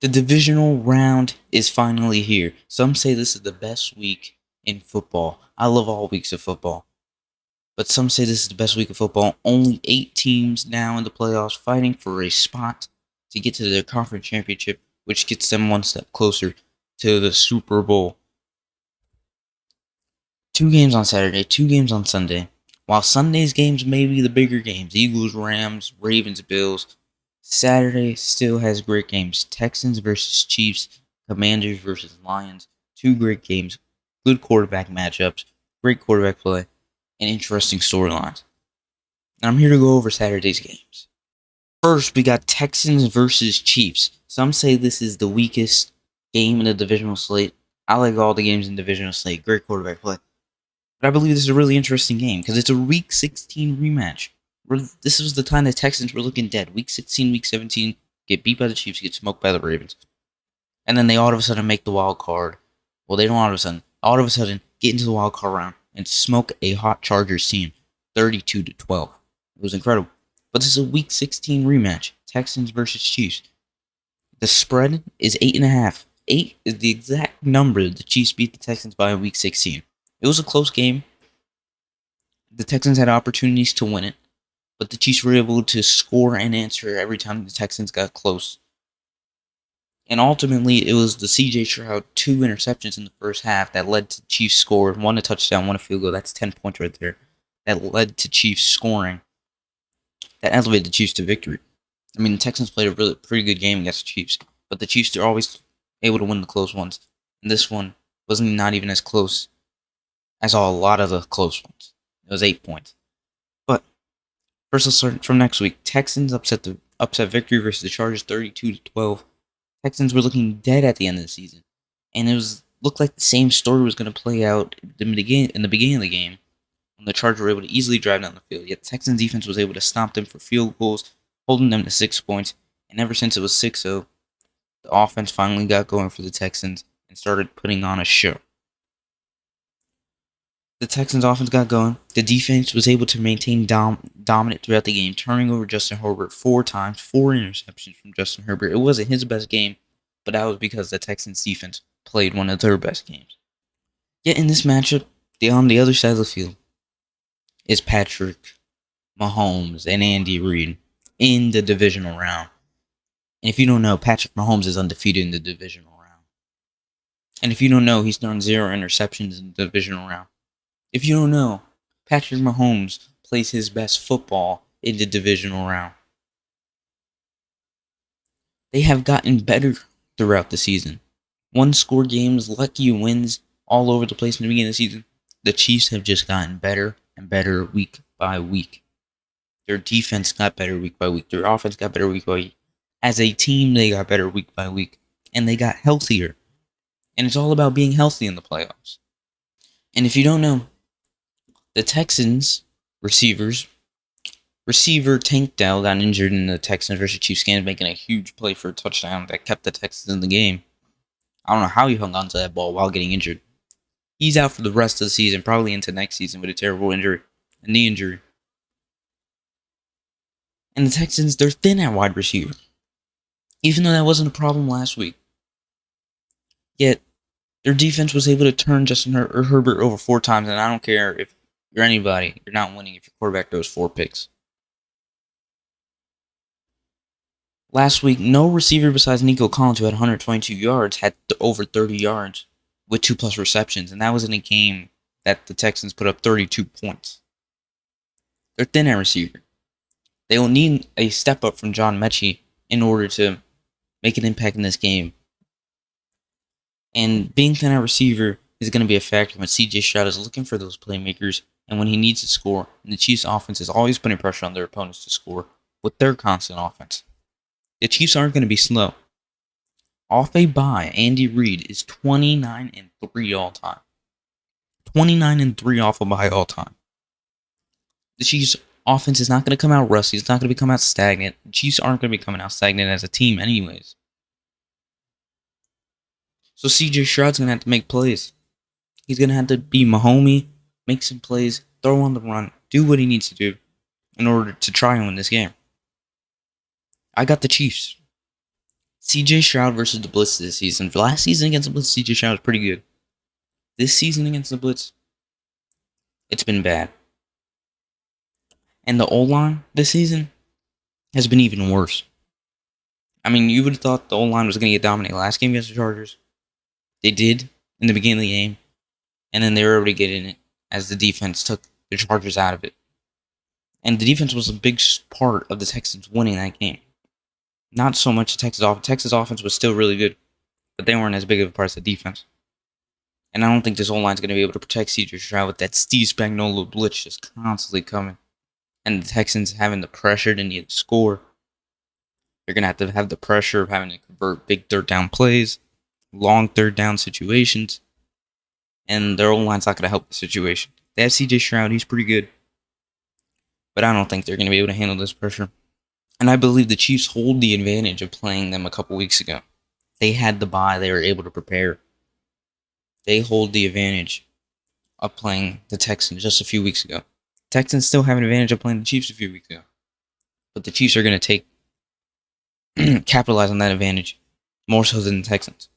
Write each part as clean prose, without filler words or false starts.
The divisional round is finally here. Some say this is the best week in football. I love all weeks of football. But some say this is the best week of football. Only 8 teams now in the playoffs fighting for a spot to get to their conference championship, which gets them one step closer to the Super Bowl. 2 games on Saturday, 2 games on Sunday. While Sunday's games may be the bigger games, Eagles, Rams, Ravens, Bills, Saturday still has great games. Texans versus Chiefs, Commanders versus Lions. 2 great games, good quarterback matchups, great quarterback play, and interesting storylines. And I'm here to go over Saturday's games. First, we got Texans versus Chiefs. Some say this is the weakest game in the divisional slate. I like all the games in the divisional slate. Great quarterback play. But I believe this is a really interesting game because it's a Week 16 rematch. This was the time the Texans were looking dead. Week 16, Week 17, get beat by the Chiefs, get smoked by the Ravens. And then they all of a sudden make the wild card. Well, they don't all of a sudden get into the wild card round and smoke a hot Chargers team 32-12. It was incredible. But this is a Week 16 rematch. Texans versus Chiefs. The spread is 8.5. 8 is the exact number the Chiefs beat the Texans by in Week 16. It was a close game. The Texans had opportunities to win it, but the Chiefs were able to score and answer every time the Texans got close. And ultimately, it was the C.J. Stroud 2 interceptions in the first half that led to Chiefs score. 1 a touchdown, 1 a field goal. That's 10 points right there. That led to Chiefs scoring. That elevated the Chiefs to victory. I mean, the Texans played a pretty good game against the Chiefs, but the Chiefs are always able to win the close ones. And this one wasn't not even as close. I saw a lot of the close ones. It was 8 points. But first, let's start from next week. Texans upset victory versus the Chargers 32-12. Texans were looking dead at the end of the season, and it looked like the same story was going to play out in the beginning of the game when the Chargers were able to easily drive down the field. Yet the Texans defense was able to stop them for field goals, holding them to 6 points. And ever since it was 6-0, the offense finally got going for the Texans and started putting on a show. The Texans' offense got going. The defense was able to maintain dominant throughout the game, turning over Justin Herbert 4 times, 4 interceptions from Justin Herbert. It wasn't his best game, but that was because the Texans' defense played one of their best games. Yet in this matchup, on the other side of the field is Patrick Mahomes and Andy Reid in the divisional round. And if you don't know, Patrick Mahomes is undefeated in the divisional round. And if you don't know, he's thrown 0 interceptions in the divisional round. If you don't know, Patrick Mahomes plays his best football in the divisional round. They have gotten better throughout the season. 1-score games, lucky wins all over the place in the beginning of the season. The Chiefs have just gotten better and better week by week. Their defense got better week by week. Their offense got better week by week. As a team, they got better week by week. And they got healthier. And it's all about being healthy in the playoffs. And if you don't know, the Texans receiver Tank Dell got injured in the Texans versus Chiefs game, making a huge play for a touchdown that kept the Texans in the game. I don't know how he hung on to that ball while getting injured. He's out for the rest of the season, probably into next season with a terrible injury, a knee injury. And the Texans, they're thin at wide receiver, even though that wasn't a problem last week. Yet, their defense was able to turn Justin Herbert over 4 times, and I don't care if you're anybody, you're not winning if your quarterback throws 4 picks. Last week, no receiver besides Nico Collins, who had 122 yards, had over 30 yards with 2+ receptions, and that was in a game that the Texans put up 32 points. They're thin at receiver. They will need a step up from John Mechie in order to make an impact in this game. And being thin at receiver is going to be a factor when C.J. Stroud is looking for those playmakers and when he needs to score. And the Chiefs' offense is always putting pressure on their opponents to score with their constant offense. The Chiefs aren't going to be slow. Off a bye, Andy Reid is 29-3 all time. 29-3 off a bye all time. The Chiefs' offense is not going to come out rusty. It's not going to come out stagnant. The Chiefs aren't going to be coming out stagnant as a team anyways. So C.J. Stroud's going to have to make plays. He's going to have to be Mahomes, make some plays, throw on the run, do what he needs to do in order to try and win this game. I got the Chiefs. CJ Stroud versus the Blitz this season. For last season against the Blitz, CJ Stroud was pretty good. This season against the Blitz, it's been bad. And the O-line this season has been even worse. I mean, you would have thought the O-line was going to get dominated last game against the Chargers. They did in the beginning of the game. And then they were able to get in it as the defense took the Chargers out of it. And the defense was a big part of the Texans winning that game. Not so much the Texas offense. Texas offense was still really good, but they weren't as big of a part of the defense. And I don't think this O-line is going to be able to protect CJ Stroud with that Steve Spagnuolo blitz just constantly coming. And the Texans having the pressure to need to score. They're going to have the pressure of having to convert big third down plays, long third down situations. And their O-line's not going to help the situation. They have CJ Stroud. He's pretty good. But I don't think they're going to be able to handle this pressure. And I believe the Chiefs hold the advantage of playing them a couple weeks ago. They had the bye. They were able to prepare. They hold the advantage of playing the Texans just a few weeks ago. Texans still have an advantage of playing the Chiefs a few weeks ago. But the Chiefs are going to capitalize on that advantage more so than the Texans.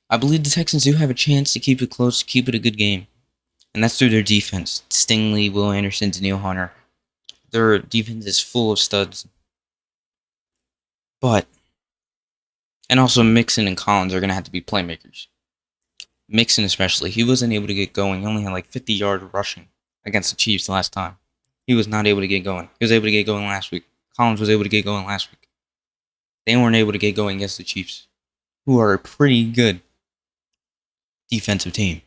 I believe the Texans do have a chance to keep it close, to keep it a good game. And that's through their defense. Stingley, Will Anderson, Danielle Hunter. Their defense is full of studs. And also Mixon and Collins are going to have to be playmakers. Mixon especially. He wasn't able to get going. He only had like 50 yards rushing against the Chiefs last time. He was not able to get going. He was able to get going last week. Collins was able to get going last week. They weren't able to get going against the Chiefs, who are a pretty good defensive team.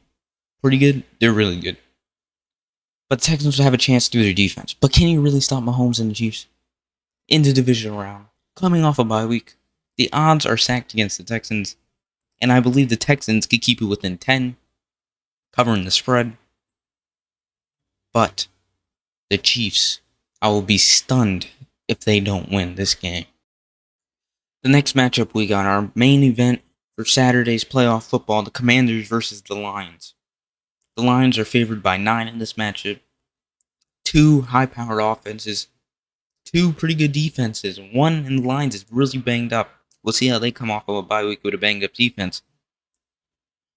Pretty good? They're really good. But the Texans will have a chance through their defense. But can you really stop Mahomes and the Chiefs? In the divisional round, coming off a bye week, the odds are stacked against the Texans. And I believe the Texans could keep it within 10, covering the spread. But the Chiefs, I will be stunned if they don't win this game. The next matchup we got, our main event for Saturday's playoff football, the Commanders versus the Lions. The Lions are favored by 9 in this matchup. 2 high-powered offenses, 2 pretty good defenses. One in the Lions is really banged up. We'll see how they come off of a bye week with a banged up defense.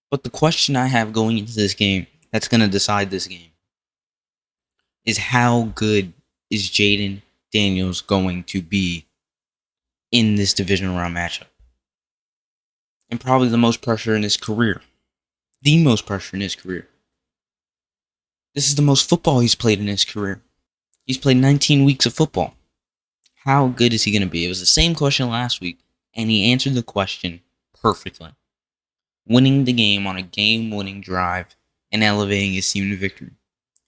But the question I have going into this game that's going to decide this game is how good is Jaden Daniels going to be in this divisional round matchup? And probably the most pressure in his career. The most pressure in his career. This is the most football he's played in his career. He's played 19 weeks of football. How good is he going to be? It was the same question last week, and he answered the question perfectly. Winning the game on a game-winning drive and elevating his team to victory.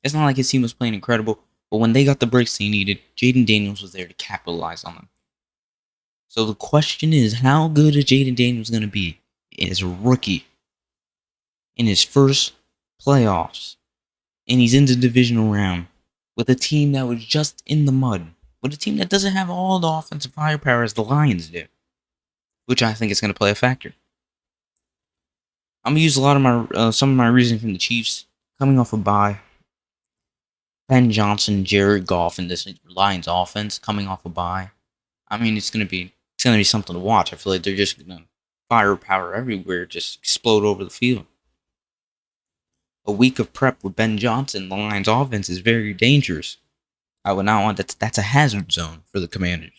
It's not like his team was playing incredible, but when they got the breaks they needed, Jaden Daniels was there to capitalize on them. So the question is, how good is Jaden Daniels going to be as a rookie in his first playoffs? And he's in the divisional round with a team that was just in the mud. With a team that doesn't have all the offensive firepower as the Lions do. Which I think is going to play a factor. I'm going to use a lot of some of my reasoning from the Chiefs. Coming off a bye. Ben Johnson, Jared Goff in this Lions offense. Coming off a bye. I mean, it's going to be something to watch. I feel like they're just going to firepower everywhere. Just explode over the field. A week of prep with Ben Johnson, the Lions offense is very dangerous. I would not want that. That's a hazard zone for the Commanders.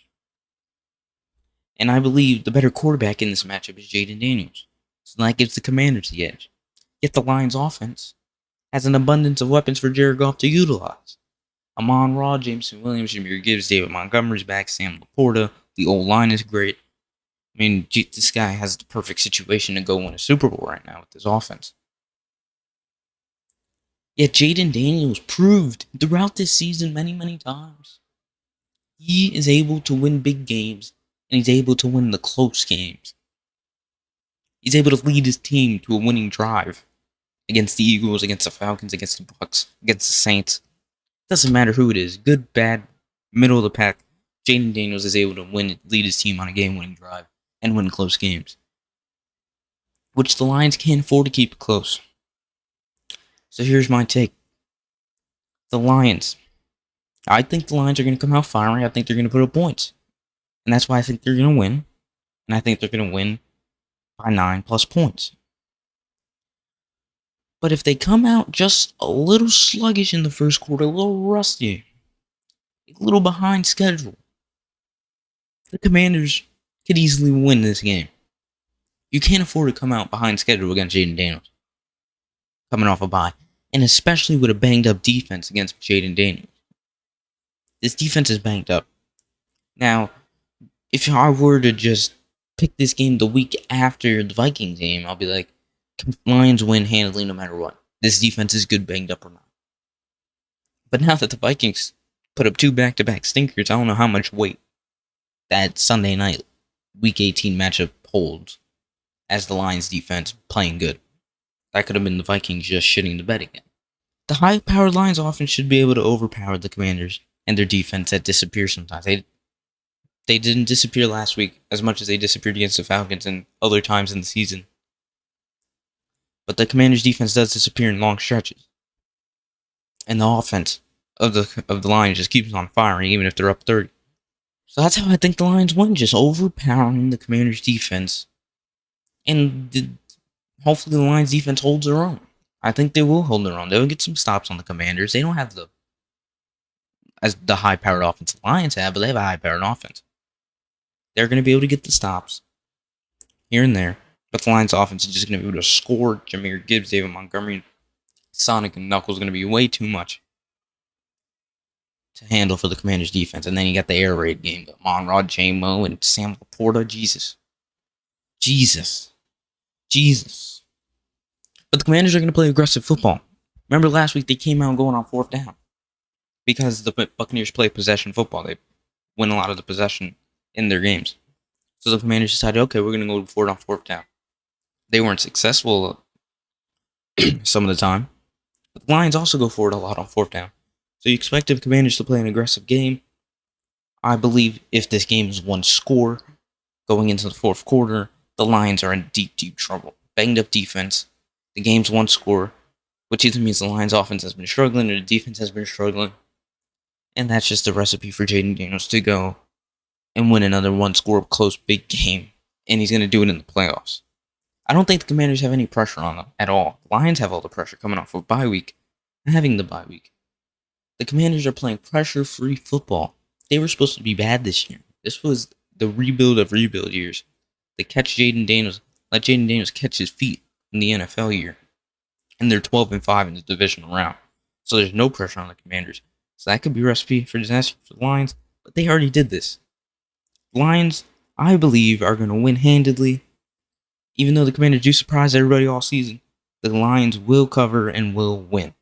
And I believe the better quarterback in this matchup is Jaden Daniels. So that gives the Commanders the edge. Yet the Lions offense has an abundance of weapons for Jared Goff to utilize. Amon-Ra, Jameson Williams, Jahmyr Gibbs, David Montgomery's back, Sam Laporta. The O-line is great. I mean, this guy has the perfect situation to go win a Super Bowl right now with this offense. Yet Jaden Daniels proved throughout this season many, many times. He is able to win big games, and he's able to win the close games. He's able to lead his team to a winning drive against the Eagles, against the Falcons, against the Bucs, against the Saints. Doesn't matter who it is, good, bad, middle of the pack. Jaden Daniels is able to lead his team on a game-winning drive and win close games, which the Lions can't afford to keep it close. So here's my take. The Lions. I think the Lions are going to come out firing. I think they're going to put up points. And that's why I think they're going to win. And I think they're going to win by 9+ points. But if they come out just a little sluggish in the first quarter, a little rusty, a little behind schedule, the Commanders could easily win this game. You can't afford to come out behind schedule against Jaden Daniels, coming off a bye, and especially with a banged up defense against Jaden Daniels. This defense is banged up. Now, if I were to just pick this game the week after the Vikings game, I'll be like, Lions win handily no matter what. This defense is good, banged up or not. But now that the Vikings put up 2 back-to-back stinkers, I don't know how much weight that Sunday night Week 18 matchup holds as the Lions defense playing good. That could have been the Vikings just shitting the bed again. The high-powered Lions offense should be able to overpower the Commanders and their defense that disappears sometimes. They didn't disappear last week as much as they disappeared against the Falcons and other times in the season. But the Commanders' defense does disappear in long stretches. And the offense of the Lions just keeps on firing even if they're up 30. So that's how I think the Lions win, just overpowering the Commanders' defense. And hopefully the Lions' defense holds their own. I think they will hold their own. They'll get some stops on the Commanders. They don't have the high-powered offense the Lions have, but they have a high-powered offense. They're going to be able to get the stops here and there, but the Lions' offense is just going to be able to score. Jahmyr Gibbs, David Montgomery, Sonic, and Knuckles going to be way too much to handle for the Commanders' defense. And then you got the air raid game, Monrod, J-Mo, and Sam Laporta. Jesus. But the Commanders are going to play aggressive football. Remember last week they came out going on 4th down because the Buccaneers play possession football. They win a lot of the possession in their games. So the Commanders decided, okay, we're going to go for it on 4th down. They weren't successful some of the time, but the Lions also go for it a lot on 4th down. So you expect the Commanders to play an aggressive game. I believe if this game is one score going into the 4th quarter, the Lions are in deep, deep trouble. Banged up defense. The game's one score, which either means the Lions' offense has been struggling or the defense has been struggling. And that's just a recipe for Jaden Daniels to go and win another one-score close big game. And he's going to do it in the playoffs. I don't think the Commanders have any pressure on them at all. The Lions have all the pressure coming off of bye week and having the bye week. The Commanders are playing pressure-free football. They were supposed to be bad this year. This was the rebuild of rebuild years. They catch Jaden Daniels, let Jaden Daniels catch his feet in the NFL year. And they're 12-5 in the divisional round. So there's no pressure on the Commanders. So that could be a recipe for disaster for the Lions. But they already did this. The Lions, I believe, are going to win handedly. Even though the Commanders do surprise everybody all season, the Lions will cover and will win.